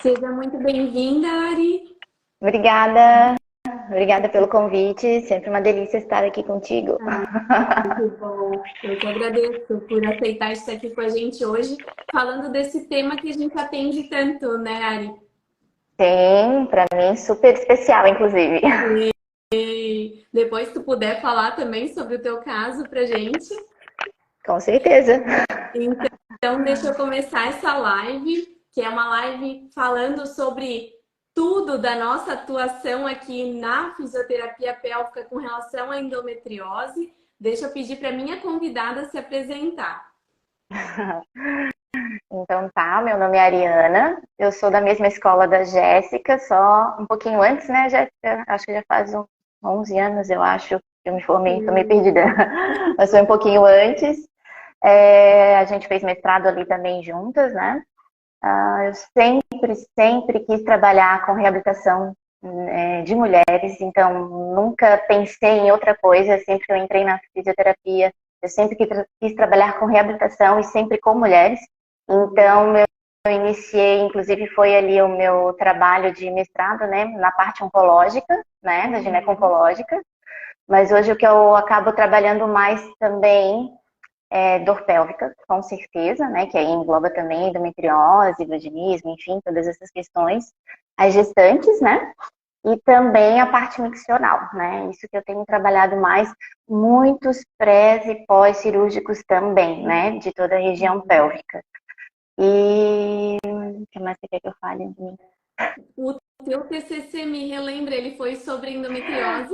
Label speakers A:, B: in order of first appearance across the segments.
A: Seja muito bem-vinda, Ari.
B: Obrigada, obrigada pelo convite. Sempre uma delícia estar aqui contigo.
A: Muito bom. Eu que agradeço por aceitar estar aqui com a gente hoje, falando desse tema que a gente atende tanto, né, Ari?
B: Tem, para mim, super especial, inclusive.
A: E depois, se tu puder falar também sobre o teu caso pra gente.
B: Com certeza.
A: Então, deixa eu começar essa live, que é uma live falando sobre tudo da nossa atuação aqui na fisioterapia pélvica com relação à endometriose. Deixa eu pedir para minha convidada se apresentar.
B: Então tá, meu nome é Ariana, eu sou da mesma escola da Jéssica, só um pouquinho antes, né, Jéssica? Acho que já faz uns 11 anos, eu acho, que eu me formei, tô meio perdida. Mas foi um pouquinho antes. A gente fez mestrado ali também juntas, né? Eu sempre quis trabalhar com reabilitação de mulheres, então nunca pensei em outra coisa. Sempre que eu entrei na fisioterapia, eu sempre quis trabalhar com reabilitação e sempre com mulheres. Então eu iniciei, inclusive foi ali o meu trabalho de mestrado, né, na parte oncológica, né, da gineco-oncológica. Mas hoje o que eu acabo trabalhando mais também dor pélvica, com certeza, né? Que aí engloba também endometriose, vaginismo, enfim, todas essas questões. As gestantes, né? E também a parte miccional, né? Isso que eu tenho trabalhado mais, muitos pré e pós-cirúrgicos também, né? De toda a região pélvica. E o que mais você quer que eu fale de mim?
A: O teu TCC, me relembra, ele foi sobre endometriose?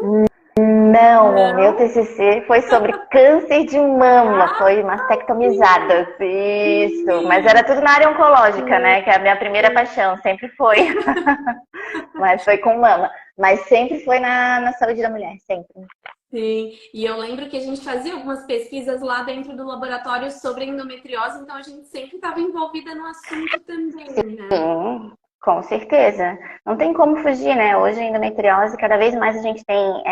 B: Não, o meu
A: Não?
B: TCC foi sobre câncer de mama,
A: Ah,
B: foi mastectomizadas, isso. Mas
A: sim!
B: era tudo na área oncológica, né? Que é a minha primeira paixão, sempre foi. Mas foi com mama. Mas sempre foi na saúde da mulher, sempre.
A: Sim, e eu lembro que a gente fazia algumas pesquisas lá dentro do laboratório sobre endometriose, então a gente sempre estava envolvida no assunto também, né?
B: Sim, com certeza. Não tem como fugir, né? Hoje a endometriose, cada vez mais a gente tem.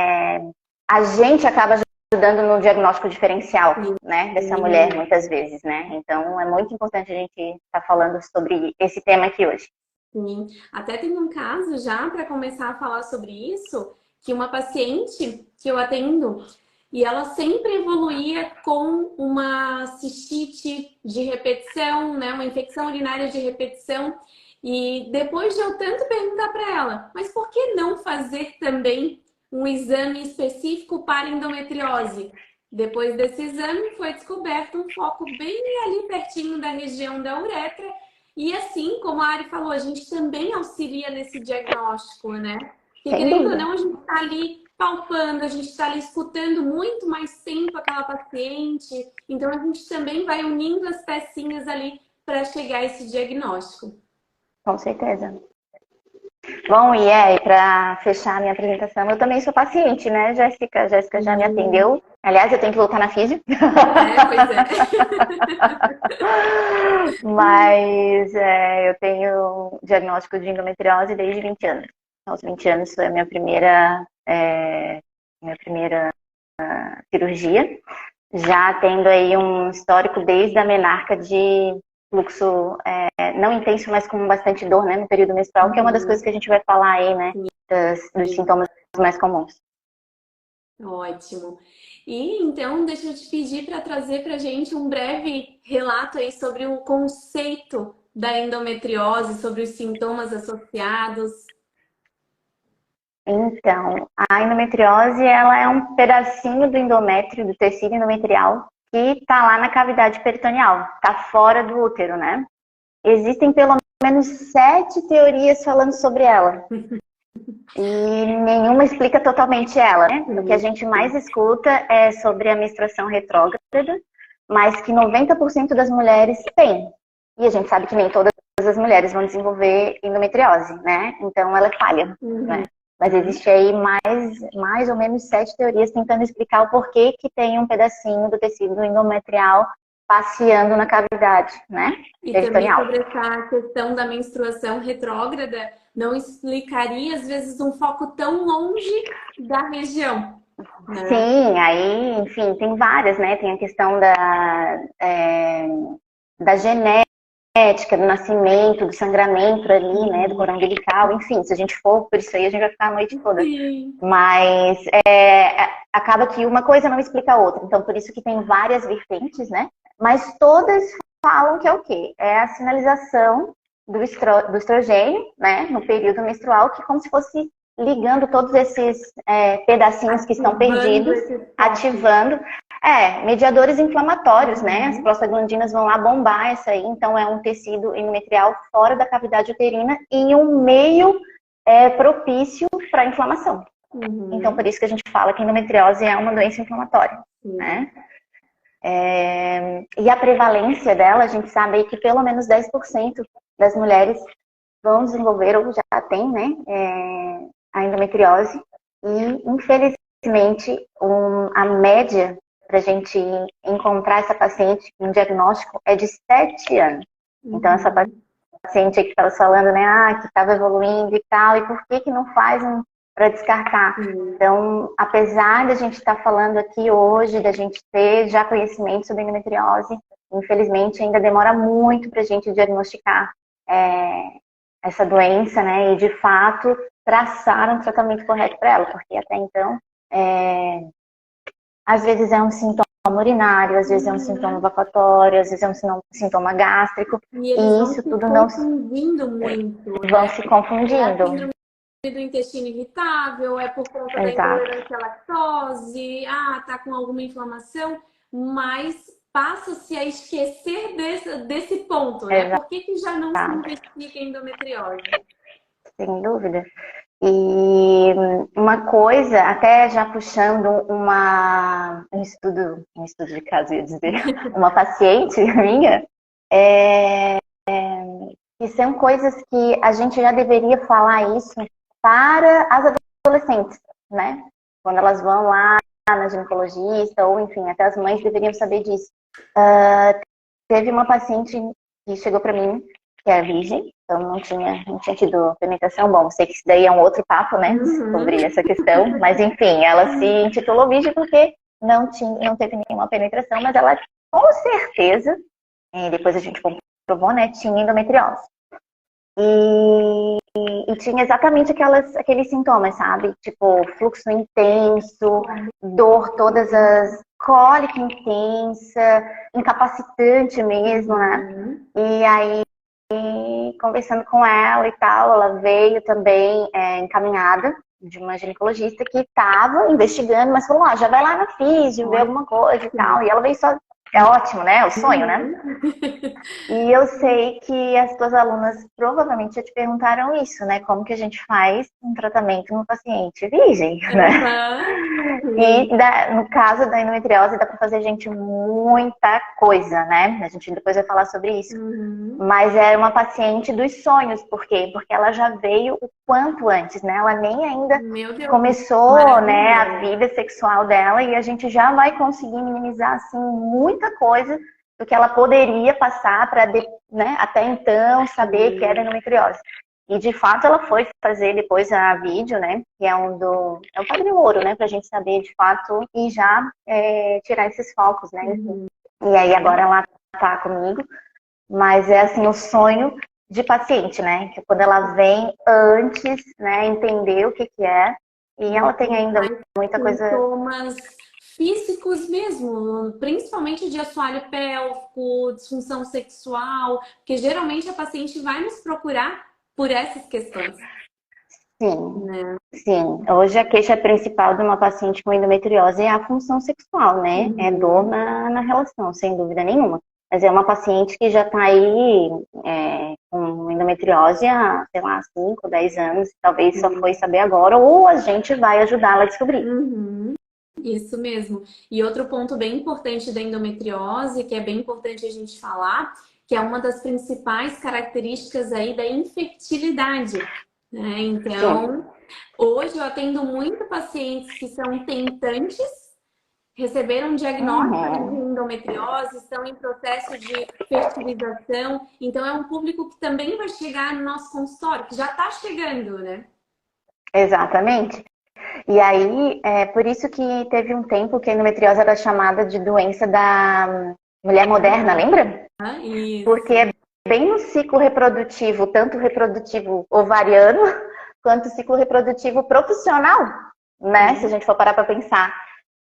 B: A gente acaba ajudando no diagnóstico diferencial, né? Dessa mulher,
A: Sim.
B: muitas vezes, né? Então é muito importante a gente estar falando sobre esse tema aqui hoje.
A: Sim, até tem um caso já para começar a falar sobre isso, que uma paciente que eu atendo e ela sempre evoluía com uma cistite de repetição, né, uma infecção urinária de repetição. E depois de eu tanto perguntar para ela, mas por que não fazer também um exame específico para endometriose? Depois desse exame foi descoberto um foco bem ali pertinho da região da uretra e assim, como a Ari falou, a gente também auxilia nesse diagnóstico, né? Porque
B: Sem
A: querendo ou
B: dúvida.
A: não, a gente está ali palpando, a gente está ali escutando muito mais tempo aquela paciente. Então a gente também vai unindo as pecinhas ali para chegar a esse diagnóstico.
B: Com certeza. Bom, e para fechar a minha apresentação, eu também sou paciente, né, Jéssica? A Jéssica já me atendeu. Aliás, eu tenho que voltar na físio.
A: É, pois é.
B: Mas eu tenho diagnóstico de endometriose desde 20 anos. Aos 20 anos foi a minha primeira cirurgia, já tendo aí um histórico desde a menarca de fluxo não intenso, mas com bastante dor, né, no período menstrual, que é uma das coisas que a gente vai falar aí, né, dos sintomas mais comuns.
A: Ótimo. E então, deixa eu te pedir para trazer para a gente um breve relato aí sobre o conceito da endometriose, sobre os sintomas associados.
B: Então, a endometriose, ela é um pedacinho do endométrio, do tecido endometrial, que está lá na cavidade peritoneal, está fora do útero, né? Existem pelo menos 7 teorias falando sobre ela. E nenhuma explica totalmente ela, né? O que a gente mais escuta é sobre a menstruação retrógrada, mas que 90% das mulheres têm. E a gente sabe que nem todas as mulheres vão desenvolver endometriose, né? Então ela é falha, né?
A: Uhum.
B: Mas existe aí mais ou menos 7 teorias tentando explicar o porquê que tem um pedacinho do tecido endometrial passeando na cavidade, né?
A: E também
B: Peritoneal.
A: sobre essa questão da menstruação retrógrada, não explicaria, às vezes, um foco tão longe da região, né?
B: Sim, aí, enfim, tem várias, né? Tem a questão da genética genética, do nascimento, do sangramento ali, né, do cordão umbilical, enfim, se a gente for por isso aí, a gente vai ficar a noite toda.
A: Sim.
B: Mas acaba que uma coisa não explica a outra. Então, por isso que tem várias vertentes, né? Mas todas falam que é o quê? É a sinalização do estrogênio, né, no período menstrual, que é como se fosse ligando todos esses pedacinhos que estão perdidos, ativando. Mediadores inflamatórios, né? As prostaglandinas vão lá bombar essa aí, então é um tecido endometrial fora da cavidade uterina e um meio propício para a inflamação. Então, por isso que a gente fala que a endometriose é uma doença inflamatória, né? E a prevalência dela, a gente sabe aí que pelo menos 10% das mulheres vão desenvolver ou já tem, né, a endometriose. E, infelizmente, a média para a gente encontrar essa paciente em diagnóstico é de 7 anos. Então, essa paciente aí que estava falando, né, que estava evoluindo e tal, e por que não faz para descartar? Então, apesar da gente estar falando aqui hoje, da gente ter já conhecimento sobre endometriose, infelizmente ainda demora muito para a gente diagnosticar essa doença, né, e de fato traçar um tratamento correto para ela, porque até então, às vezes é um sintoma urinário, às vezes é um sintoma evacuatório, às vezes é um sintoma gástrico,
A: e
B: isso tudo não se
A: confundindo muito,
B: vão se confundindo.
A: Do intestino irritável, é por conta da
B: Exato.
A: intolerância à lactose, tá com alguma inflamação, mas passa-se a esquecer desse ponto, né?
B: Exato.
A: Por que já não se investiga em endometriose?
B: Sem dúvida. E uma coisa, até já puxando um estudo de caso, ia dizer, uma paciente minha, que são coisas que a gente já deveria falar isso para as adolescentes, né? Quando elas vão lá na ginecologista, ou enfim, até as mães deveriam saber disso. Teve uma paciente que chegou para mim, que era virgem, então não tinha tido penetração. Bom, sei que isso daí é um outro papo, né, sobre essa questão, mas enfim, ela se intitulou virgem porque não teve nenhuma penetração, mas ela com certeza, depois a gente comprovou, né, tinha endometriose. E tinha exatamente aqueles sintomas, sabe? Tipo, fluxo intenso, dor, cólica intensa, incapacitante mesmo, né? E aí, conversando com ela e tal, ela veio também encaminhada de uma ginecologista que estava investigando, mas falou, já vai lá na físio, ver alguma coisa e tal. E ela veio só... É ótimo, né? O sonho, né? E eu sei que as tuas alunas provavelmente já te perguntaram isso, né? Como que a gente faz um tratamento no paciente virgem, né? E no caso da endometriose dá para fazer, gente, muita coisa, né? A gente depois vai falar sobre isso. Mas é uma paciente dos sonhos, por quê? Porque ela já veio o quanto antes, né? Ela nem ainda começou, né, a vida sexual dela e a gente já vai conseguir minimizar, assim, muita coisa do que ela poderia passar para, né, até então saber que era endometriose. E de fato ela foi fazer depois a vídeo, né, que é o padrão ouro, né, pra gente saber de fato e já tirar esses focos, né, enfim. E aí agora ela tá comigo, mas é assim o sonho de paciente, né, que quando ela vem antes, né, entender o que é, e ela tem ainda muita coisa...
A: Sintomas físicos mesmo, principalmente de assoalho pélvico, disfunção sexual, porque geralmente a paciente vai nos procurar por essas questões.
B: Sim, né? Sim. Hoje a queixa principal de uma paciente com endometriose é a função sexual, né? É dor na relação, sem dúvida nenhuma. Mas é uma paciente que já está aí com endometriose há, sei lá, 5, 10 anos, talvez só foi saber agora, ou a gente vai ajudá-la a descobrir.
A: Isso mesmo. E outro ponto bem importante da endometriose, que é bem importante a gente falar, que é uma das principais características aí da infertilidade, né? Então, hoje eu atendo muito pacientes que são tentantes, receberam um diagnóstico de endometriose, estão em processo de fertilização. Então, é um público que também vai chegar no nosso consultório, que já está chegando, né?
B: Exatamente. E aí, por isso que teve um tempo que a endometriose era chamada de doença da mulher moderna, lembra?
A: Isso.
B: Porque é bem no ciclo reprodutivo, tanto reprodutivo ovariano, quanto ciclo reprodutivo profissional, né? Se a gente for parar para pensar,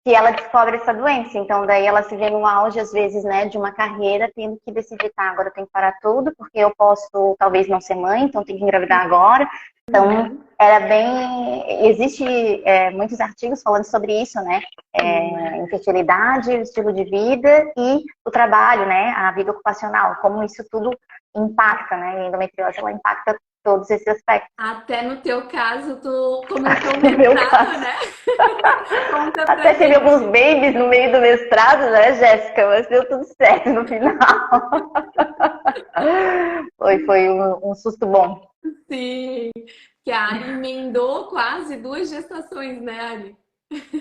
B: que ela descobre essa doença. Então, daí ela se vê no auge, às vezes, né, de uma carreira, tendo que decidir, tá, agora eu tenho que parar tudo, porque eu posso, talvez, não ser mãe, então tenho que engravidar agora. Então, era bem... Existe muitos artigos falando sobre isso, né? Infertilidade, o estilo de vida e o trabalho, né? A vida ocupacional, como isso tudo impacta, né? A endometriose, ela impacta todos esses aspectos.
A: Até no teu caso, tu começou o
B: No meu
A: mestrado,
B: caso.
A: né? Conta pra
B: Até teve
A: gente.
B: alguns babies no meio do mestrado, né, Jéssica? Mas deu tudo certo no final. Foi um susto bom.
A: Sim, que a Ari emendou quase 2 gestações, né, Ari?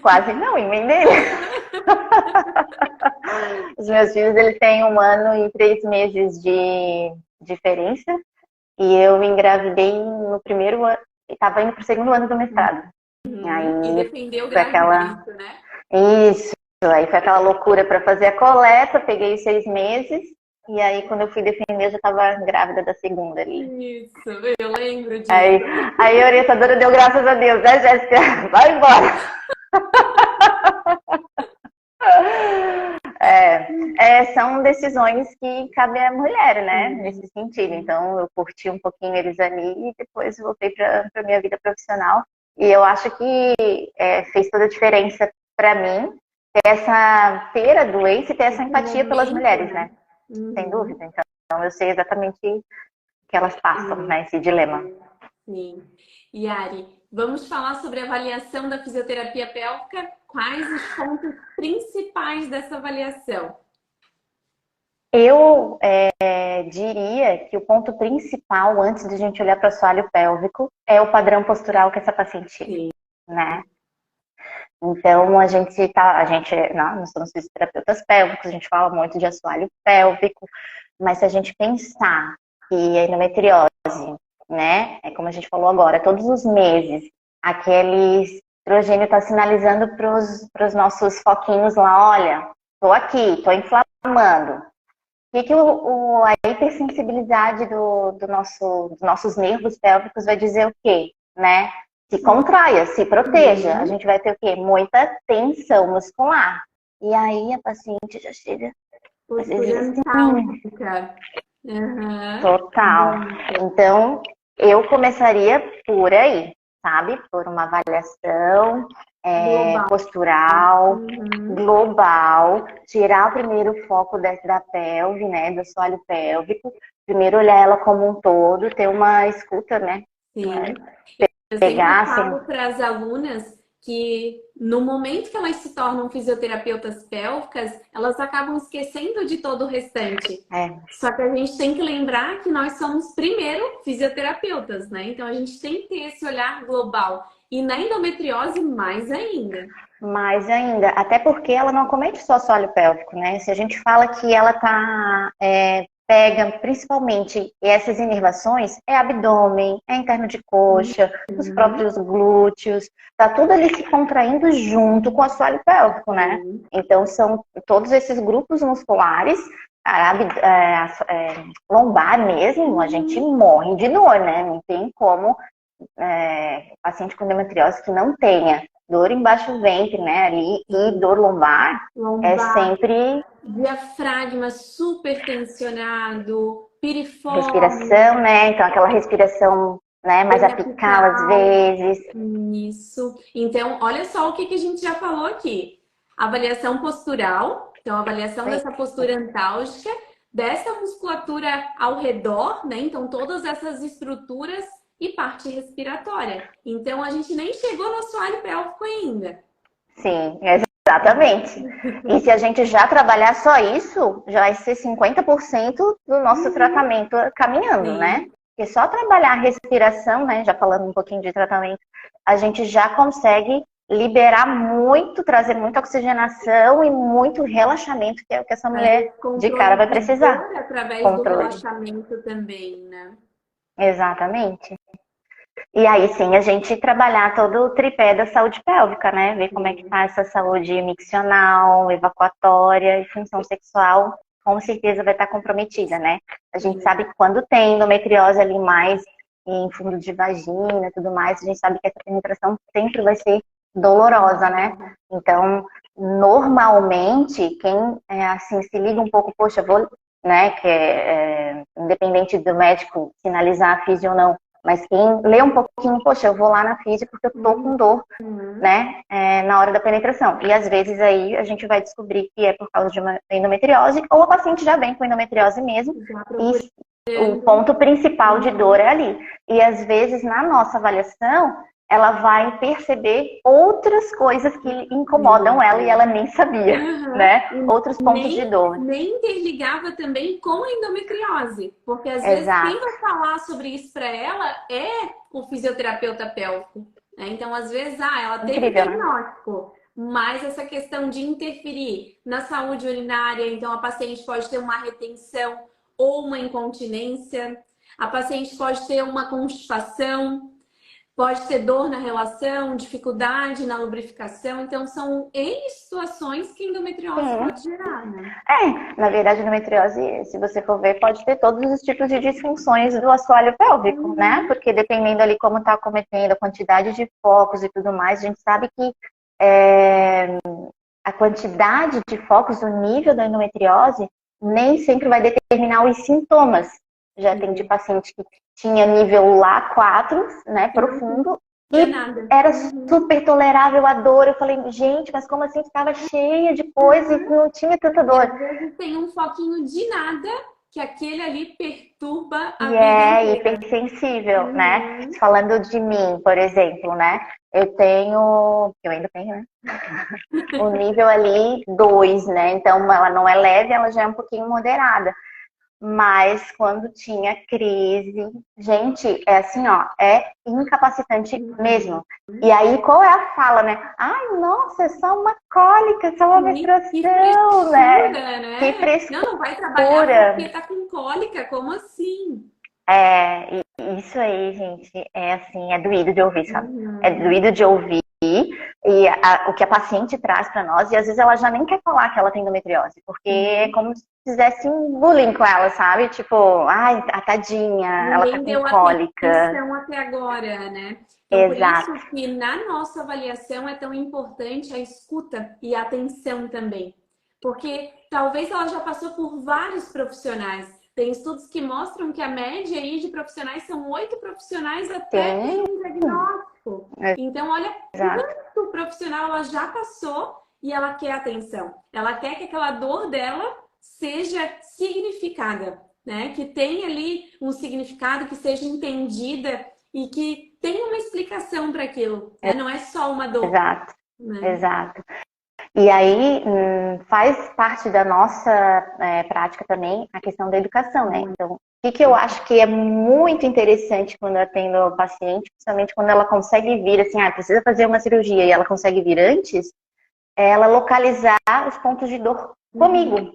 B: Quase não, emendei. Os meus filhos, eles têm 1 ano e 3 meses de diferença. E eu engravidei no primeiro ano, estava indo para o 2º ano do mestrado.
A: E
B: Aí
A: defendeu
B: foi
A: gravidez, né?
B: Isso, aí foi aquela loucura para fazer a coleta, peguei 6 meses, e aí quando eu fui defender, eu já estava grávida da segunda ali.
A: Isso, eu lembro disso.
B: Aí a orientadora deu graças a Deus, né, Jéssica? Vai embora! São decisões que cabem à mulher, né? Nesse sentido. Então, eu curti um pouquinho eles ali e depois voltei para a minha vida profissional. E eu acho que fez toda a diferença para mim ter a doença e ter essa empatia pelas mulheres, né? Sem dúvida. Então, eu sei exatamente o que elas passam, né? Esse dilema.
A: Sim. E Ari, vamos falar sobre a avaliação da fisioterapia pélvica? Quais os pontos principais dessa avaliação?
B: Eu diria que o ponto principal, antes de a gente olhar para o assoalho pélvico, é o padrão postural que essa paciente tem, né? Então, nós somos fisioterapeutas pélvicos, a gente fala muito de assoalho pélvico, mas se a gente pensar que a endometriose, né, como a gente falou agora, todos os meses, aquele estrogênio está sinalizando para os nossos foquinhos lá, olha, tô aqui, tô inflamando. Que a hipersensibilidade dos nossos nervos pélvicos vai dizer o quê, né? Se contraia, se proteja. A gente vai ter o quê? Muita tensão muscular. E aí a paciente já chega, às vezes assim, total. Então, eu começaria por aí, sabe? Por uma avaliação postural, global, tirar o primeiro foco da pelve, né? Do assoalho pélvico. Primeiro olhar ela como um todo, ter uma escuta, né?
A: Sim. Eu sempre falo para as alunas que no momento que elas se tornam fisioterapeutas pélvicas, elas acabam esquecendo de todo o restante. Só que a gente tem que lembrar que nós somos primeiro fisioterapeutas, né? Então a gente tem que ter esse olhar global. E na endometriose, mais ainda.
B: Mais ainda, até porque ela não acomete só assoalho pélvico, né? Se a gente fala que ela pega principalmente essas inervações, é abdômen, é interno de coxa, os próprios glúteos, tá tudo ali se contraindo junto com o assoalho pélvico, né? Então são todos esses grupos musculares, lombar mesmo, a gente morre de dor, né? Não tem como paciente com endometriose que não tenha dor embaixo do ventre, né, ali, e dor lombar, é sempre...
A: Diafragma super tensionado, piriforme.
B: Respiração, né, então aquela respiração, né, mais apical às vezes.
A: Isso. Então, olha só o que a gente já falou aqui. Avaliação postural, então avaliação dessa postura antálgica, dessa musculatura ao redor, né, então todas essas estruturas e parte respiratória. Então, a gente nem chegou no assoalho pélvico ainda.
B: Sim, exatamente. E se a gente já trabalhar só isso, já vai ser 50% do nosso tratamento caminhando, né? Porque só trabalhar a respiração, né? Já falando um pouquinho de tratamento, a gente já consegue liberar muito, trazer muita oxigenação e muito relaxamento, que é o que essa mulher de cara vai precisar.
A: Através do relaxamento também, né?
B: Exatamente. E aí sim, a gente trabalhar todo o tripé da saúde pélvica, né? Ver como é que tá essa saúde miccional, evacuatória e função sexual com certeza vai estar comprometida, né? A gente sabe que quando tem endometriose ali mais em fundo de vagina e tudo mais, a gente sabe que essa penetração sempre vai ser dolorosa, né? Então, normalmente, quem assim se liga um pouco, poxa, vou, né, que independente do médico sinalizar a físio ou não, mas quem lê um pouquinho, poxa, eu vou lá na físio porque eu tô com dor, né, na hora da penetração. E às vezes aí a gente vai descobrir que é por causa de uma endometriose, ou a paciente já vem com endometriose mesmo, e o ponto principal de dor é ali. E às vezes na nossa avaliação, ela vai perceber outras coisas que incomodam ela e ela nem sabia, né? Outros pontos de dor.
A: Nem interligava também com a endometriose, porque às vezes quem vai falar sobre isso para ela é o fisioterapeuta pélvico. Né? Então, às vezes, ela teve diagnóstico, mas essa questão de interferir na saúde urinária, então a paciente pode ter uma retenção ou uma incontinência, a paciente pode ter uma constipação, pode ter dor na relação, dificuldade na lubrificação. Então, são N situações que endometriose pode gerar, né?
B: Na verdade, a endometriose, se você for ver, pode ter todos os tipos de disfunções do assoalho pélvico, né? Porque dependendo ali como está cometendo, a quantidade de focos e tudo mais, a gente sabe que a quantidade de focos, o nível da endometriose, nem sempre vai determinar os sintomas. Já tem de paciente que tinha nível lá 4, né, profundo, e era super tolerável a dor. Eu falei, gente, mas como assim? Estava cheia de coisa e não tinha tanta dor.
A: Às vezes tem um foquinho de nada que aquele ali perturba a
B: vida. E é hipersensível, né? Falando de mim, por exemplo, né? Eu ainda tenho, né? O nível ali 2, né? Então ela não é leve, ela já é um pouquinho moderada. Mas quando tinha crise, gente, é assim, ó, é incapacitante mesmo. E aí, qual é a fala, né? Ai, nossa, é só uma cólica, só uma menstruação, né? Que frescura.
A: Não vai trabalhar porque tá com cólica, como assim?
B: Isso aí, gente, é assim, é doído de ouvir, sabe? É doído de ouvir. E o que a paciente traz para nós, e às vezes ela já nem quer falar que ela tem endometriose, porque é como se fizesse um bullying com ela, sabe? Tipo, ai, a tadinha, ela tá com cólica.
A: Atenção até agora, né? Então, exato. Por isso que na nossa avaliação é tão importante a escuta e a atenção também. Porque talvez ela já passou por vários profissionais. Tem estudos que mostram que a média aí de profissionais são 8 profissionais até ter um diagnóstico. Então, olha quanto profissional ela já passou e ela quer atenção. Ela quer que aquela dor dela seja significada, né? Que tenha ali um significado, que seja entendida e que tenha uma explicação para aquilo. Né? Não é só uma dor.
B: Exato, né? Exato. E aí faz parte da nossa prática também a questão da educação, né? Então, o que eu acho que é muito interessante quando eu atendo o paciente, principalmente quando ela consegue vir, assim, precisa fazer uma cirurgia e ela consegue vir antes, é ela localizar os pontos de dor comigo.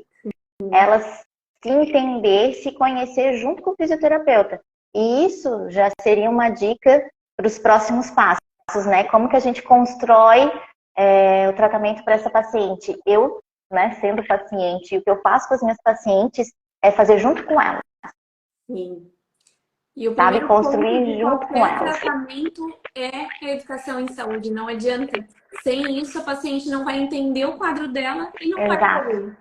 B: Ela se entender, se conhecer junto com o fisioterapeuta. E isso já seria uma dica para os próximos passos, né? Como que a gente constrói o tratamento para essa paciente. Eu, né, sendo paciente, o que eu faço com as minhas pacientes é fazer junto com elas.
A: Sim. E o
B: sabe, construir junto com elas.
A: O tratamento é a educação em saúde, não adianta. Sem isso, a paciente não vai entender o quadro dela e não vai evoluir.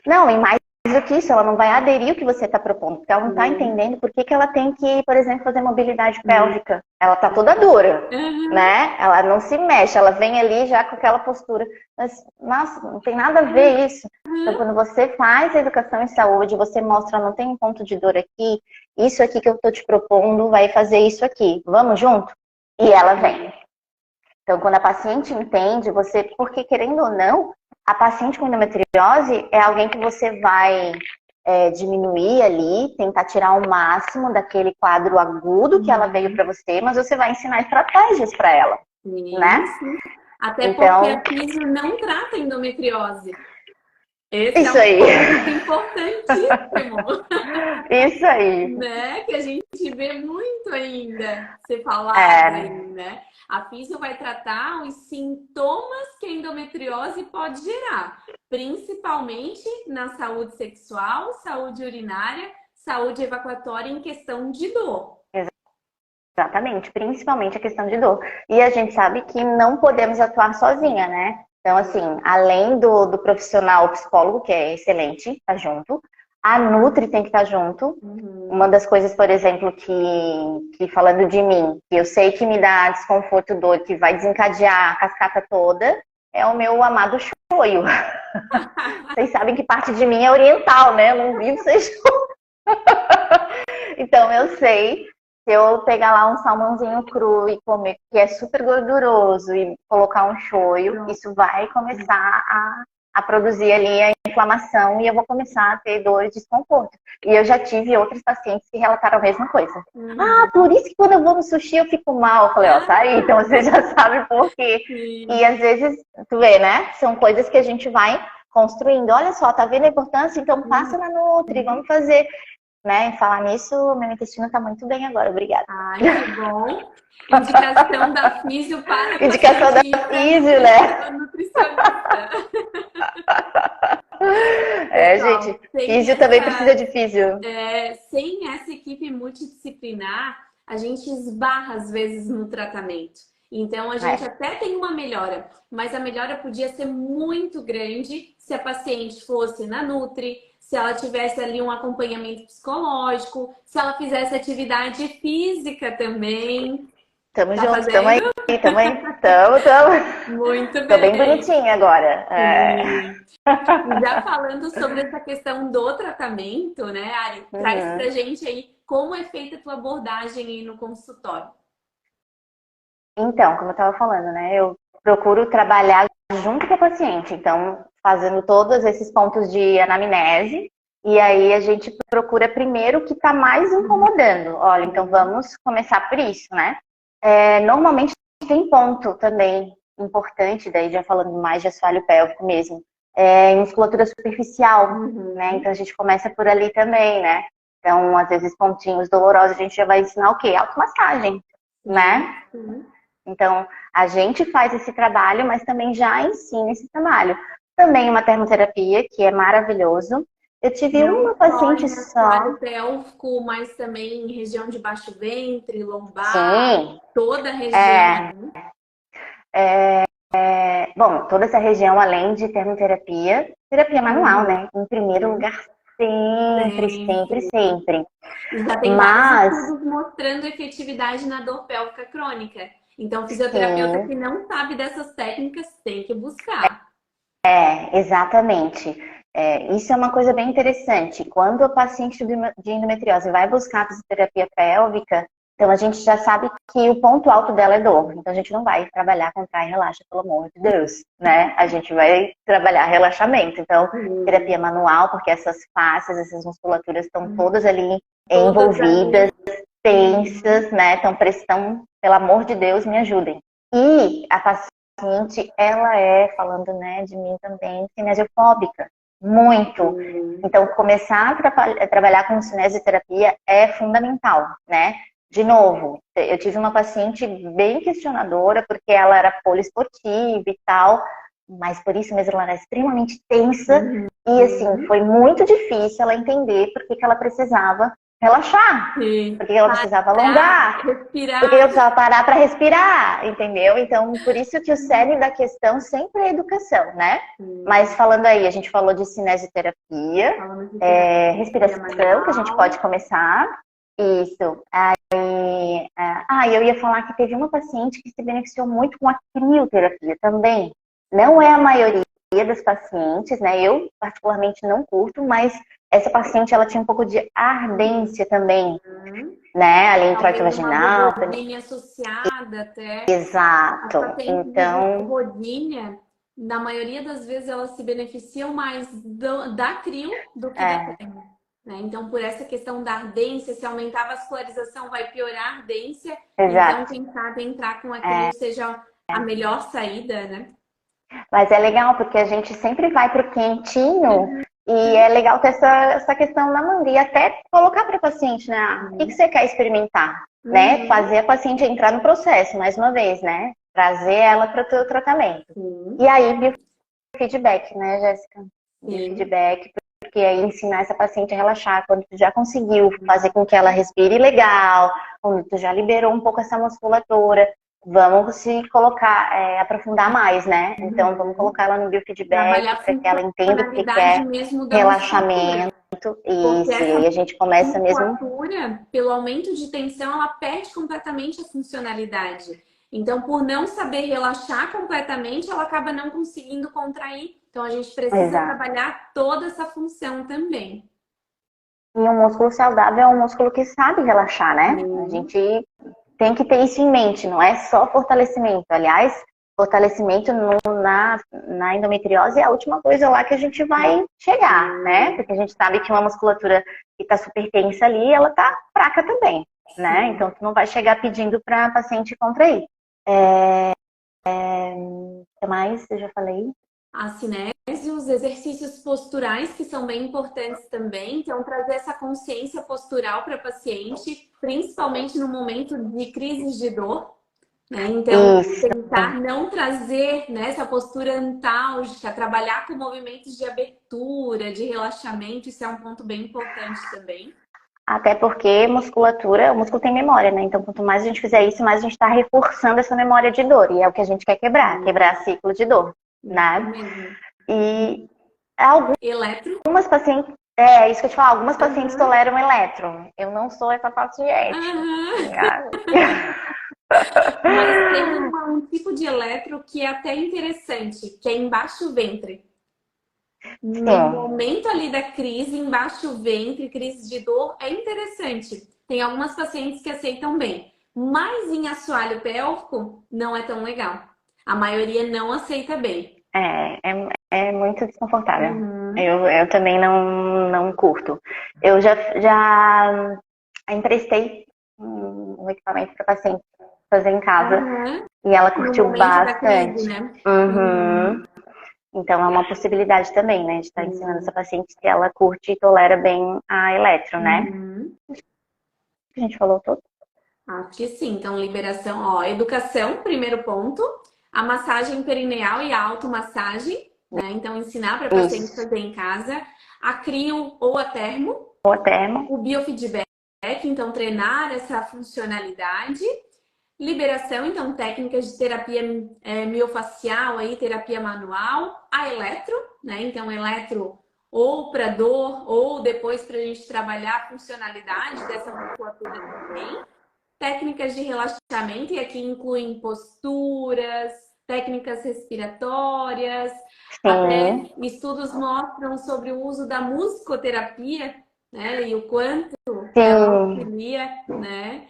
B: Não, e mais do que isso, ela não vai aderir o que você está propondo, porque ela não está entendendo por que ela tem que, por exemplo, fazer mobilidade pélvica. Ela está toda dura, né? Ela não se mexe, ela vem ali já com aquela postura. Mas, nossa, não tem nada a ver isso. Então, quando você faz a educação em saúde, você mostra, não tem um ponto de dor aqui, isso aqui que eu estou te propondo vai fazer isso aqui. Vamos junto? E ela vem. Então, quando a paciente entende, você, porque querendo ou não, a paciente com endometriose é alguém que você vai diminuir ali, tentar tirar o máximo daquele quadro agudo que ela veio para você, mas você vai ensinar estratégias para ela, né?
A: Até então, porque a fisio não trata endometriose. Esse é
B: Isso
A: um
B: aí.
A: ponto importantíssimo,
B: Isso aí.
A: né? Que a gente vê muito ainda ser falado aí,
B: É,
A: né? A físio vai tratar os sintomas que a endometriose pode gerar, principalmente na saúde sexual, saúde urinária, saúde evacuatória em questão de dor.
B: exatamente, principalmente a questão de dor. E a gente sabe que não podemos atuar sozinha, né? Então, assim, além do profissional psicólogo, que é excelente, tá junto, a Nutri tem que estar junto. Uma
A: Uhum.
B: das coisas, por exemplo, que falando de mim, que eu sei que me dá desconforto, dor, que vai desencadear a cascata toda, é o meu amado shoyu. Vocês sabem que parte de mim é oriental, né? Eu não vivo sem shoyu. Então, eu sei, se eu pegar lá um salmãozinho cru e comer, que é super gorduroso, e colocar um shoyu,
A: Pronto.
B: isso vai começar a produzir ali a inflamação e eu vou começar a ter dor e desconforto. E eu já tive outros pacientes que relataram a mesma coisa. Ah,
A: Uhum.
B: por isso que quando eu vou no sushi eu fico mal. Eu falei, ó, tá aí, então você já sabe por quê. E
A: Sim.
B: às vezes, tu vê, né? São coisas que a gente vai construindo. Olha só, tá vendo a importância? Então passa na Nutri,
A: Uhum.
B: vamos fazer, né? Em falar nisso, meu intestino está muito bem agora, obrigada.
A: Ai, que bom. Indicação da físio para
B: Indicação da
A: paciente ir para
B: físio, né?
A: nutricionista.
B: É,
A: Pessoal,
B: gente, físio também precisa de físio.
A: sem essa equipe multidisciplinar, a gente esbarra às vezes no tratamento. Então, a gente
B: É,
A: até tem uma melhora, mas a melhora podia ser muito grande se a paciente fosse na Nutri, se ela tivesse ali um acompanhamento psicológico, se ela fizesse atividade física também.
B: tamo
A: Tá
B: junto, tamo aí,
A: fazendo?
B: tamo aí, tamo.
A: Muito
B: Tô bem
A: bem.
B: bonitinha agora. É.
A: Sim. E já falando sobre essa questão do tratamento, né, Ari? Traz pra
B: Uhum.
A: gente aí como é feita a tua abordagem aí no consultório.
B: Então, como eu estava falando, né? Eu procuro trabalhar junto com a paciente, então fazendo todos esses pontos de anamnese, e aí a gente procura primeiro o que está mais incomodando. Olha, então vamos começar por isso, né? Normalmente tem ponto também importante, daí já falando mais de assoalho pélvico mesmo, em musculatura superficial, né?
A: Uhum.
B: Então a gente começa por ali também, né? Então, às vezes, pontinhos dolorosos, a gente já vai ensinar o quê? Automassagem,
A: Sim,
B: né?
A: sim.
B: Então, a gente faz esse trabalho, mas também já ensina esse trabalho. Também uma termoterapia, que é maravilhoso. Eu tive
A: Não
B: uma
A: só
B: paciente
A: em
B: só.
A: assoalho pélvico, mas também em região de baixo ventre, lombar,
B: Sim,
A: toda a região
B: é,
A: ali.
B: bom, toda essa região, além de termoterapia, terapia manual,
A: Uhum.
B: né? Em primeiro lugar, sempre, sempre,
A: Sempre.
B: sempre.
A: E já tem vários
B: Mas,
A: estudos mostrando efetividade na dor pélvica crônica. Então, o fisioterapeuta
B: sim,
A: que não sabe dessas técnicas tem que buscar.
B: exatamente. Isso é uma coisa bem interessante. Quando o paciente de endometriose vai buscar a fisioterapia pélvica, então a gente já sabe que o ponto alto dela é dor. Então a gente não vai trabalhar contrai e relaxa, pelo amor de Deus, né? A gente vai trabalhar relaxamento. Então, terapia
A: Sim.
B: manual, porque essas faces, essas musculaturas estão todas ali
A: Todas ali.
B: envolvidas,
A: Uhum.
B: tensas, né? Então, pressão, pelo amor de Deus, me ajudem. E a paciente, ela falando, né, de mim também, cinesiofóbica, muito.
A: Sim.
B: Então, começar a trabalhar com cinesioterapia é fundamental, né? De novo, eu tive uma paciente bem questionadora, porque ela era poliesportiva e tal, mas por isso mesmo ela era extremamente tensa,
A: Uhum.
B: e assim, foi muito difícil ela entender por que ela precisava relaxar,
A: Sim.
B: por que ela precisava
A: Parar,
B: alongar, porque eu
A: respirar.
B: precisava parar para respirar, entendeu? Então, por isso que o cerne da questão sempre é a educação, né? Mas
A: Sim.
B: falando aí, a gente falou de cinesioterapia,
A: Falamos de terapia
B: respiração, que a gente pode
A: manual.
B: começar. Isso. Eu ia falar que teve uma paciente que se beneficiou muito com a crioterapia também. Não é a maioria das pacientes, né? Eu particularmente não curto, mas essa paciente ela tinha um pouco de ardência também,
A: Uhum.
B: né? Ali
A: Talvez uma
B: introvaginal.
A: borborigem associada até. As
B: Exato.
A: pacientes de
B: Então,
A: vulvodynia, na maioria das vezes, elas se beneficiam mais da crio do que da
B: é,
A: termo. Né? Então, por essa questão da ardência, se aumentar a vascularização, vai piorar a ardência. Então,
B: exato.
A: quem sabe entrar com a crio
B: É,
A: seja a melhor saída, né?
B: Mas é legal porque a gente sempre vai pro quentinho e é legal ter essa questão na manga e até colocar para o paciente, né? O que você quer experimentar, né?
A: Uhum.
B: Fazer a paciente entrar no processo, mais uma vez, né? Trazer ela para o teu tratamento. E
A: Sim,
B: aí, biofeedback, né, Jéssica?
A: sim.
B: Biofeedback, porque aí ensinar essa paciente a relaxar quando tu já conseguiu fazer com que ela respire legal, quando tu já liberou um pouco essa musculatura. Vamos se colocar, aprofundar mais, né? Então, vamos
A: Uhum.
B: colocar ela no biofeedback
A: Trabalhar a
B: para que ela entenda o que que
A: funcionalidade
B: é
A: mesmo da
B: relaxamento.
A: musculatura. Porque
B: Isso, e
A: essa
B: aí a gente começa mesmo.
A: musculatura, pelo aumento de tensão, ela perde completamente a funcionalidade. Então, por não saber relaxar completamente, ela acaba não conseguindo contrair. Então, a gente precisa
B: Exato.
A: trabalhar toda essa função também.
B: E um músculo saudável é um músculo que sabe relaxar, né? A
A: Sim,
B: gente tem que ter isso em mente, não é só fortalecimento. Aliás, fortalecimento na endometriose é a última coisa lá que a gente vai chegar, né?
A: sim,
B: Porque a gente sabe que uma musculatura que está super tensa ali, ela tá fraca também, né?
A: sim.
B: Então, tu não vai chegar pedindo para a paciente contrair. O que mais? Eu já falei.
A: A cinese, os exercícios posturais, que são bem importantes também. Então, trazer essa consciência postural para a paciente, principalmente no momento de crises de dor, né? Então,
B: Isso.
A: tentar não trazer, né, essa postura antálgica, trabalhar com movimentos de abertura, de relaxamento, isso é um ponto bem importante também.
B: Até porque musculatura, o músculo tem memória, né? Então, quanto mais a gente fizer isso, mais a gente está reforçando essa memória de dor. E é o que a gente quer quebrar ciclo de dor,
A: Isso
B: né?
A: mesmo.
B: E
A: Eletro.
B: algumas pacientes, é isso que eu te falo, algumas pacientes
A: Aham.
B: toleram eletro. Eu não sou essa paciente.
A: Aham. Mas tem um tipo de eletro que é até interessante, que é embaixo ventre. No
B: Sim,
A: momento ali da crise, embaixo ventre, crise de dor, é interessante. Tem algumas pacientes que aceitam bem, mas em assoalho pélvico não é tão legal. A maioria não aceita bem.
B: é muito desconfortável.
A: Uhum.
B: Eu também não curto. Eu já emprestei um equipamento para paciente fazer em casa
A: Aham.
B: e ela
A: No
B: curtiu
A: momento da crise,
B: bastante.
A: né?
B: Uhum.
A: Uhum.
B: Então é uma possibilidade também, né, de estar ensinando essa
A: Sim.
B: paciente se ela curte e tolera bem a eletro, né?
A: Uhum.
B: A gente falou tudo.
A: Acho que sim. Então, liberação, ó, educação, primeiro ponto. A massagem perineal e a automassagem, né? Então, ensinar para paciente
B: Isso.
A: fazer em casa. A crio ou a termo.
B: O termo.
A: O biofeedback, então, treinar essa funcionalidade. Liberação, então, técnicas de terapia miofacial, aí, terapia manual. A eletro, né? Então, eletro ou para dor, ou depois para a gente trabalhar a funcionalidade dessa musculatura também. Técnicas de relaxamento, e aqui incluem posturas, técnicas respiratórias,
B: Sim,
A: até estudos mostram sobre o uso da musicoterapia, né, e o quanto ela
B: sim,
A: auxilia, né,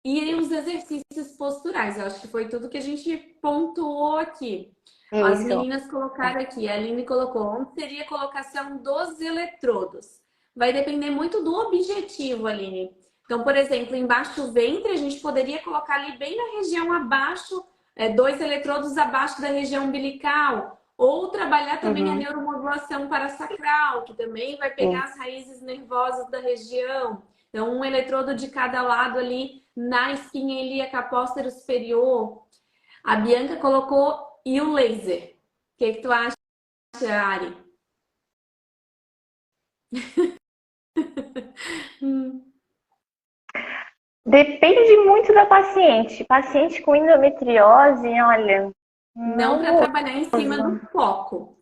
A: e os exercícios posturais. Eu acho que foi tudo que a gente pontuou aqui. As
B: isso.
A: meninas colocaram aqui, a Aline colocou, onde seria a colocação dos eletrodos? Vai depender muito do objetivo, Aline. Então, por exemplo, embaixo do ventre, a gente poderia colocar ali bem na região abaixo, dois eletrodos abaixo da região umbilical. Ou trabalhar também a
B: Uhum,
A: neuromodulação parasacral, que também vai pegar
B: isso.
A: as raízes nervosas da região. Então, um eletrodo de cada lado ali na espinha ilíaca póstero superior. A Bianca colocou e o laser. O que, que tu acha, Ari? Hum.
B: Depende muito da paciente. Paciente com endometriose, olha,
A: Não para
B: não
A: trabalhar em cima do
B: uso.
A: foco.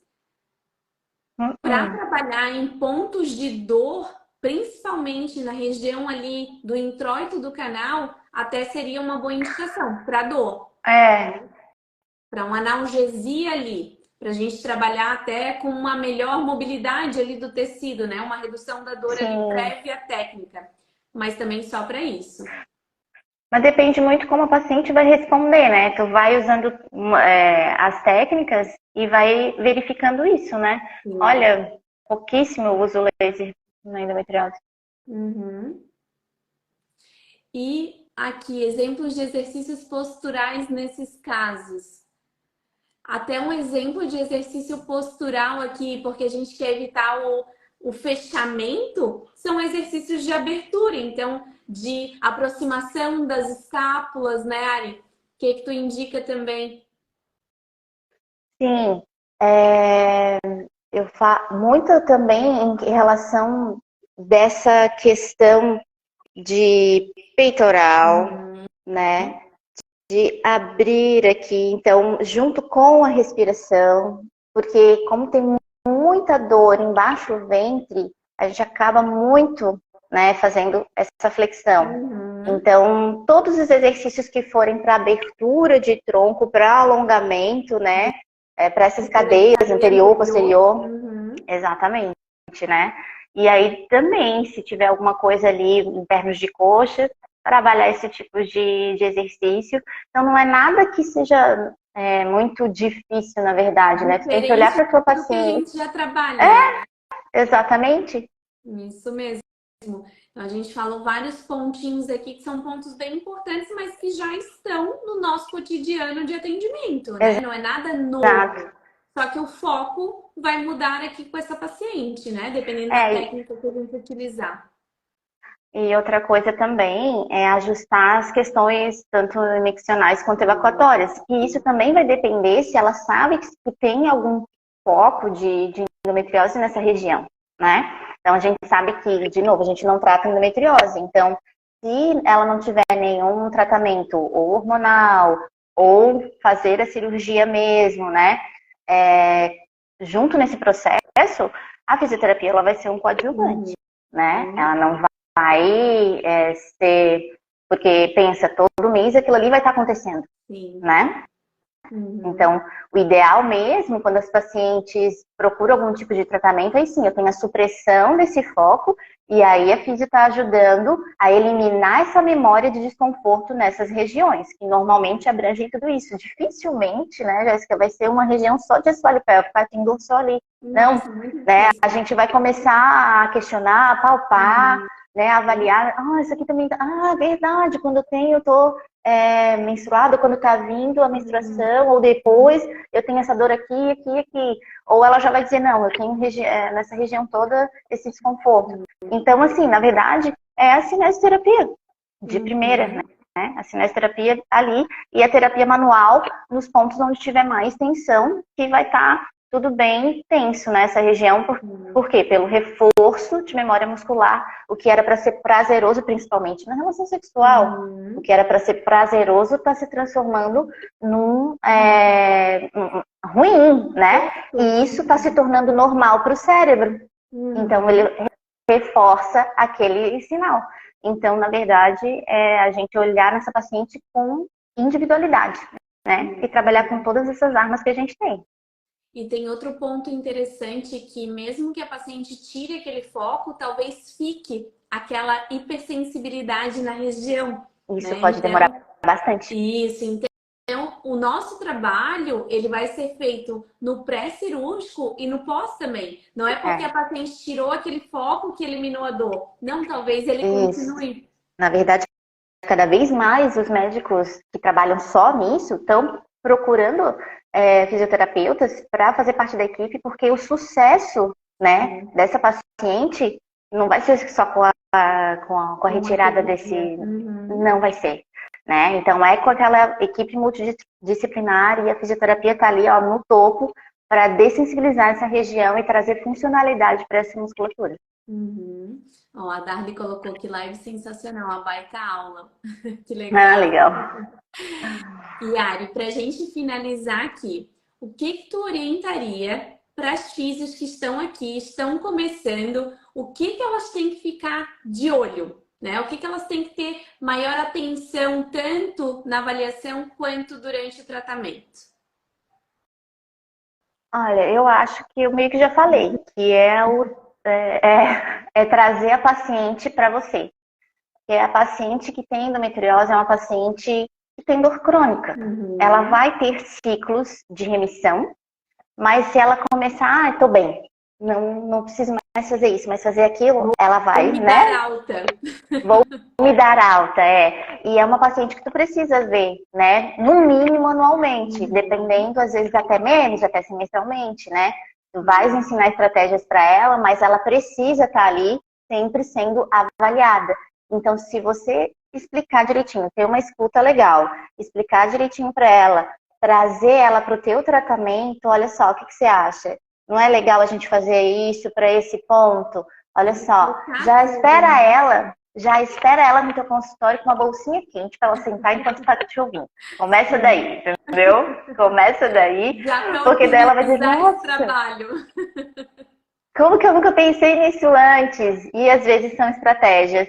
A: Para
B: Uh-uh.
A: trabalhar em pontos de dor, principalmente na região ali do introito do canal, até seria uma boa indicação para dor,
B: É,
A: né? Para uma analgesia ali, para a gente trabalhar até com uma melhor mobilidade ali do tecido, né? Uma redução da dor ali
B: sim.
A: prévia à técnica, mas também só para isso.
B: Mas depende muito como a paciente vai responder, né? Tu vai usando as técnicas e vai verificando isso, né?
A: Sim.
B: Olha, pouquíssimo eu uso laser na endometriose.
A: Uhum. E aqui, exemplos de exercícios posturais nesses casos. até um exemplo de exercício postural aqui, porque a gente quer evitar o fechamento, são exercícios de abertura, então, de aproximação das escápulas, né, Ari? O que tu indica também?
B: Sim, eu falo muito também em relação dessa questão de peitoral, né? De abrir aqui, então, junto com a respiração, porque como tem muita dor embaixo do ventre, a gente acaba muito, né, fazendo essa flexão. Então, todos os exercícios que forem para abertura de tronco, para alongamento, né, para essas cadeias anterior, posterior, exatamente, né? E aí também, se tiver alguma coisa ali em termos de coxa, trabalhar esse tipo de exercício. Então, não é nada que seja muito difícil, na verdade, né? Tu tem que olhar para a tua paciente.
A: Que a gente já trabalha. Né?
B: Exatamente.
A: Isso mesmo. Então, a gente falou vários pontinhos aqui que são pontos bem importantes, mas que já estão no nosso cotidiano de atendimento, né?
B: Exato.
A: Não é nada novo. Só que o foco vai mudar aqui com essa paciente, né? Dependendo da técnica que a gente utilizar.
B: E outra coisa também é ajustar as questões tanto miccionais quanto evacuatórias. E isso também vai depender se ela sabe que tem algum foco de endometriose nessa região, né? Então a gente sabe que, de novo, a gente não trata endometriose. Então, se ela não tiver nenhum tratamento ou hormonal ou fazer a cirurgia mesmo, né? Junto nesse processo, a fisioterapia ela vai ser um coadjuvante, né? Ela não vai ser... Porque pensa, todo mês aquilo ali vai estar acontecendo, né? Então, o ideal mesmo, quando as pacientes procuram algum tipo de tratamento, aí sim, eu tenho a supressão desse foco e aí a fisio está ajudando a eliminar essa memória de desconforto nessas regiões, que normalmente abrangem tudo isso. Dificilmente, né, Jéssica, vai ser uma região só de assoalho pélvico, tem dor só ali. Não, né? A gente vai começar a questionar, a palpar, né, avaliar. Isso aqui também... verdade, quando eu tô menstruada, quando tá vindo a menstruação, ou depois, eu tenho essa dor aqui, aqui, aqui. Ou ela já vai dizer, não, eu tenho nessa região toda esse desconforto. Então, assim, na verdade, é a cinesioterapia de primeira, né? A cinesioterapia ali e a terapia manual nos pontos onde tiver mais tensão, que vai estar tudo bem tenso nessa região. Por quê? Pelo reforço de memória muscular, o que era para ser prazeroso, principalmente na relação sexual, o que era para ser prazeroso está se transformando num ruim, né? E isso está se tornando normal para o cérebro. Então, ele reforça aquele sinal. Então, na verdade, a gente olhar nessa paciente com individualidade, né? E trabalhar com todas essas armas que a gente tem.
A: E tem outro ponto interessante que mesmo que a paciente tire aquele foco, talvez fique aquela hipersensibilidade na região.
B: Isso pode demorar bastante.
A: Isso, então o nosso trabalho, ele vai ser feito no pré-cirúrgico e no pós também. Não é porque a paciente tirou aquele foco que eliminou a dor. Não, talvez ele continue.
B: Na verdade, cada vez mais os médicos que trabalham só nisso estão procurando fisioterapeutas para fazer parte da equipe, porque o sucesso, né, dessa paciente não vai ser só com a retirada desse... Não vai ser. Né? Então, com aquela equipe multidisciplinar e a fisioterapia está ali no topo para dessensibilizar essa região e trazer funcionalidade para essa musculatura.
A: A Darly colocou que live sensacional, a baita aula. Que legal.
B: Legal.
A: E Ari, para a gente finalizar aqui, o que tu orientaria para as físios que estão aqui, estão começando, o que elas têm que ficar de olho? Né? O que elas têm que ter maior atenção, tanto na avaliação quanto durante o tratamento?
B: Olha, eu acho que eu meio que já falei, que é trazer a paciente para você. Que a paciente que tem endometriose é uma paciente que tem dor crônica. Ela vai ter ciclos de remissão, mas se ela começar, estou bem, não preciso fazer isso, mas fazer aquilo, ela vai,
A: Vou me
B: né?
A: dar alta.
B: Vou me dar alta, é. E é uma paciente que tu precisa ver, né? No mínimo anualmente, dependendo, às vezes até menos, até semestralmente, né? Tu vais ensinar estratégias para ela, mas ela precisa estar ali sempre sendo avaliada. Então, se você explicar direitinho, ter uma escuta legal, explicar direitinho para ela, trazer ela para o teu tratamento, olha só, o que você acha? Não é legal a gente fazer isso para esse ponto? Olha só, já espera ela no teu consultório com uma bolsinha quente para ela sentar enquanto está te ouvindo. Começa daí, entendeu? Começa daí, porque daí ela vai dizer, nossa,
A: trabalho.
B: como que eu nunca pensei nisso antes? E às vezes são estratégias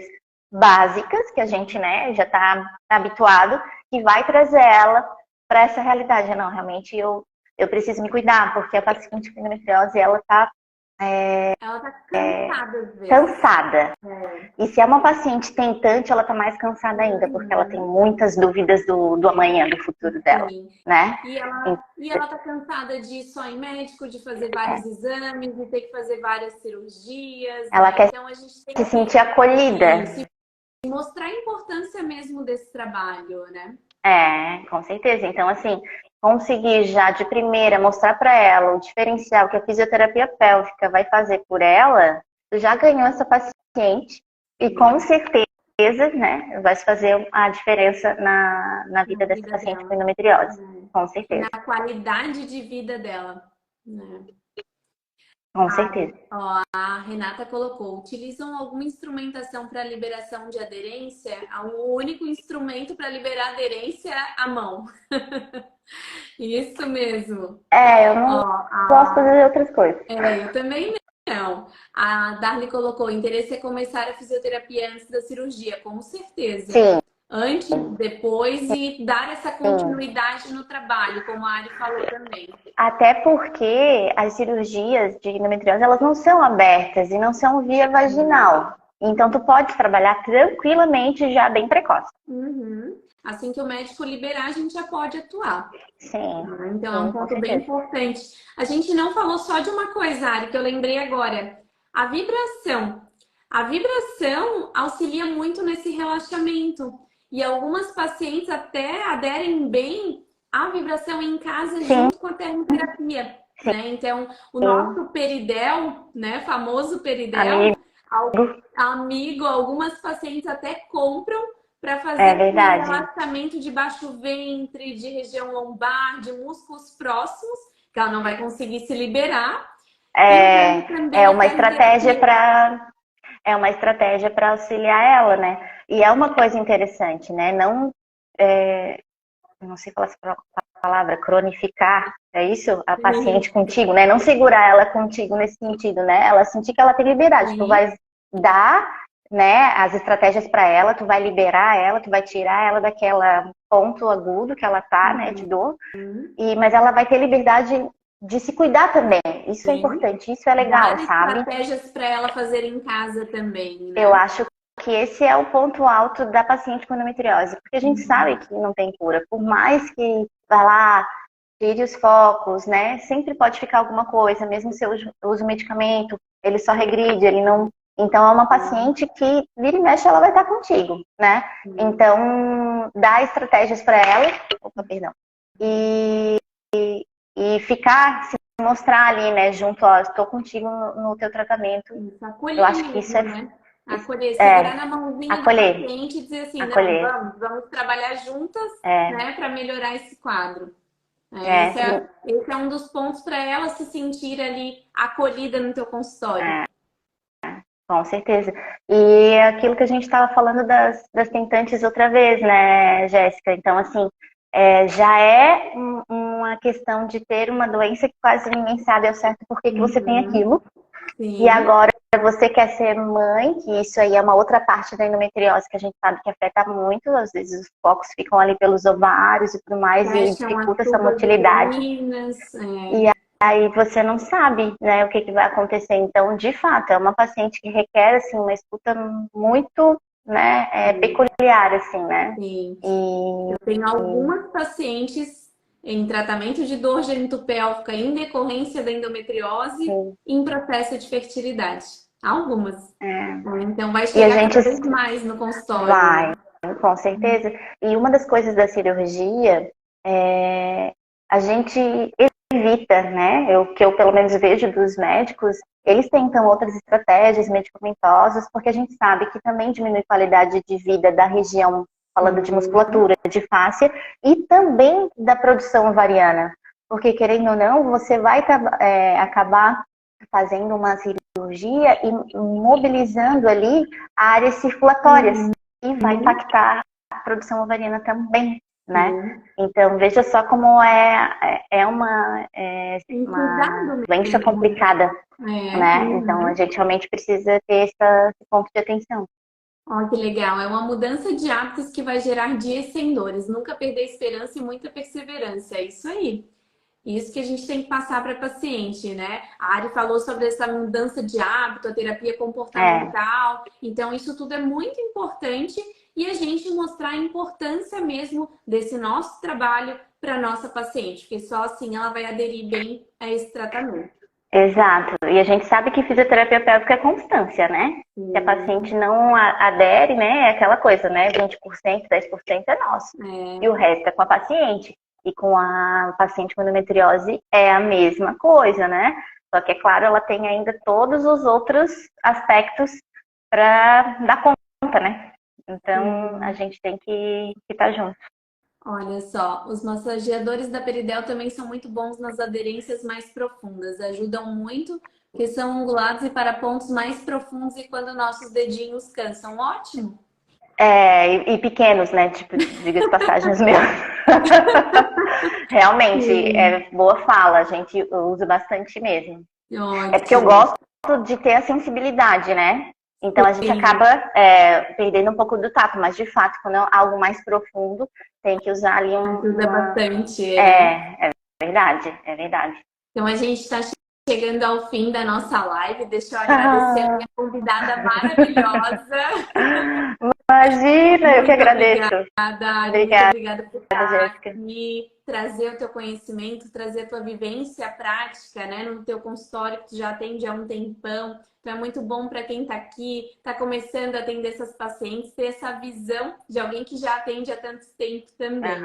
B: básicas que a gente, né, já está habituado, que vai trazer ela para essa realidade. Não, realmente eu preciso me cuidar, porque a paciente com endometriose, ela está
A: ela tá cansada às vezes.
B: cansada. E se é uma paciente tentante, ela tá mais cansada ainda, porque ela tem muitas dúvidas do amanhã, do futuro dela, né?
A: E ela tá cansada de ir só em médico, de fazer vários exames, de ter que fazer várias cirurgias.
B: Ela quer
A: então a gente tem
B: se sentir acolhida.
A: E mostrar a importância mesmo desse trabalho, né?
B: Com certeza. Então, assim, conseguir já de primeira mostrar para ela o diferencial que a fisioterapia pélvica vai fazer por ela, já ganhou essa paciente e com certeza, né, vai fazer a diferença na vida dessa paciente com endometriose. Com certeza.
A: Na qualidade de vida dela. Né?
B: Com certeza.
A: Ó, a Renata colocou, utilizam alguma instrumentação para liberação de aderência? O único instrumento para liberar aderência é a mão. Isso mesmo.
B: Eu não gosto de outras coisas.
A: Eu também não. A Darly colocou, interesse é começar a fisioterapia antes da cirurgia, com certeza.
B: Sim.
A: Antes, depois e dar essa continuidade no trabalho, como a Ari falou também.
B: Até porque as cirurgias de endometriose, elas não são abertas e não são via vaginal. Então, tu pode trabalhar tranquilamente já bem precoce.
A: Assim que o médico liberar, a gente já pode atuar.
B: Sim.
A: Então, é um ponto bem importante. A gente não falou só de uma coisa, Ari, que eu lembrei agora. A vibração. A vibração auxilia muito nesse relaxamento. E algumas pacientes até aderem bem à vibração em casa junto com a termoterapia. Né? Então, o nosso peridel, né? Famoso peridel, amigo, algumas pacientes até compram para fazer relaxamento de baixo ventre, de região lombar, de músculos próximos, que ela não vai conseguir se liberar.
B: É uma estratégia para auxiliar ela, né? E é uma coisa interessante, né? Não sei falar essa palavra, cronificar, é isso? A paciente contigo, né? Não segurar ela contigo nesse sentido, né? Ela sentir que ela tem liberdade. Tu vai dar, né, as estratégias para ela, tu vai liberar ela, tu vai tirar ela daquela ponto agudo que ela tá, né, de dor. Mas ela vai ter liberdade de se cuidar também. Isso é importante, isso é legal, sabe?
A: Estratégias para ela fazer em casa também, né?
B: Eu acho que esse é o ponto alto da paciente com endometriose, porque a gente sabe que não tem cura. Por mais que vá lá, tire os focos, né? Sempre pode ficar alguma coisa, mesmo se eu uso medicamento, ele só regride, ele não... Então, é uma paciente que, vira e mexe, ela vai estar contigo, né? Então, dá estratégias para ela, e ficar, se mostrar ali, né, junto, ó, estou contigo no teu tratamento. Eu acho que isso é...
A: Né? Acolher, segurar na mãozinha do paciente e dizer assim, vamos trabalhar juntas, né, para melhorar esse quadro. Esse é um dos pontos para ela se sentir ali acolhida no teu consultório.
B: Com certeza. E aquilo que a gente estava falando das tentantes outra vez, né, Jéssica? Então, assim, já é uma questão de ter uma doença que quase ninguém sabe ao certo por que você tem aquilo. Sim. E agora você quer ser mãe, que isso aí é uma outra parte da endometriose que a gente sabe que afeta muito. Às vezes os focos ficam ali pelos ovários e tudo mais, e dificulta essa motilidade. E aí você não sabe, né, o que vai acontecer. Então, de fato, é uma paciente que requer, assim, uma escuta muito, né, peculiar, assim, né?
A: Sim. Eu tenho algumas pacientes em tratamento de dor genitopélvica em decorrência da endometriose
B: Sim.
A: e em processo de fertilidade. Algumas.
B: É.
A: Então vai
B: E a
A: chegar
B: gente
A: cada vez mais no consultório.
B: vai, com certeza. E uma das coisas da cirurgia a gente evita, né? Que eu pelo menos vejo dos médicos, eles tentam outras estratégias medicamentosas, porque a gente sabe que também diminui a qualidade de vida da região, falando de musculatura, de fáscia, e também da produção ovariana. Porque, querendo ou não, você vai acabar fazendo uma cirurgia e mobilizando ali áreas circulatórias, e vai impactar a produção ovariana também, né? Então, veja só como é uma doença complicada, né? Então, a gente realmente precisa ter esse ponto de atenção.
A: Olha que legal, é uma mudança de hábitos que vai gerar dias sem dores. Nunca perder esperança e muita perseverança. É isso aí. Isso que a gente tem que passar para paciente, né? A Ari falou sobre essa mudança de hábito, a terapia comportamental. Então, isso tudo é muito importante e a gente mostrar a importância mesmo desse nosso trabalho para nossa paciente, porque só assim ela vai aderir bem a esse tratamento.
B: Exato. E a gente sabe que fisioterapia pélvica é constância, né? Se a paciente não adere, né? É aquela coisa, né? 20%, 10% é nosso. E o resto é com a paciente. E com a paciente com endometriose é a mesma coisa, né? Só que, é claro, ela tem ainda todos os outros aspectos para dar conta, né? Então, a gente tem que estar junto.
A: Olha só, os massageadores da Peridel também são muito bons nas aderências mais profundas. Ajudam muito, porque são angulados e para pontos mais profundos e quando nossos dedinhos cansam. Ótimo!
B: E pequenos, né? Tipo, diga de passagem os meus. Realmente, é boa fala. A gente usa bastante mesmo.
A: Ótimo.
B: É porque eu gosto de ter a sensibilidade, né? Então a gente acaba perdendo um pouco do tato, mas de fato, quando é algo mais profundo, tem que usar ali
A: ajuda bastante.
B: É verdade, é verdade.
A: Então a gente está chegando ao fim da nossa live. Deixa eu agradecer a minha convidada maravilhosa.
B: Imagina, eu que agradeço.
A: Muito obrigada por estar aqui, trazer o teu conhecimento, trazer a tua vivência prática, né, no teu consultório que tu já atende há um tempão. Então é muito bom para quem está aqui, está começando a atender essas pacientes, ter essa visão de alguém que já atende há tanto tempo também.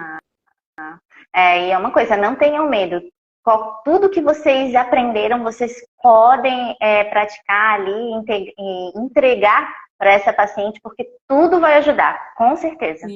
B: E é uma coisa, não tenham medo. Tudo que vocês aprenderam, vocês podem praticar ali e entregar para essa paciente, porque tudo vai ajudar, com certeza.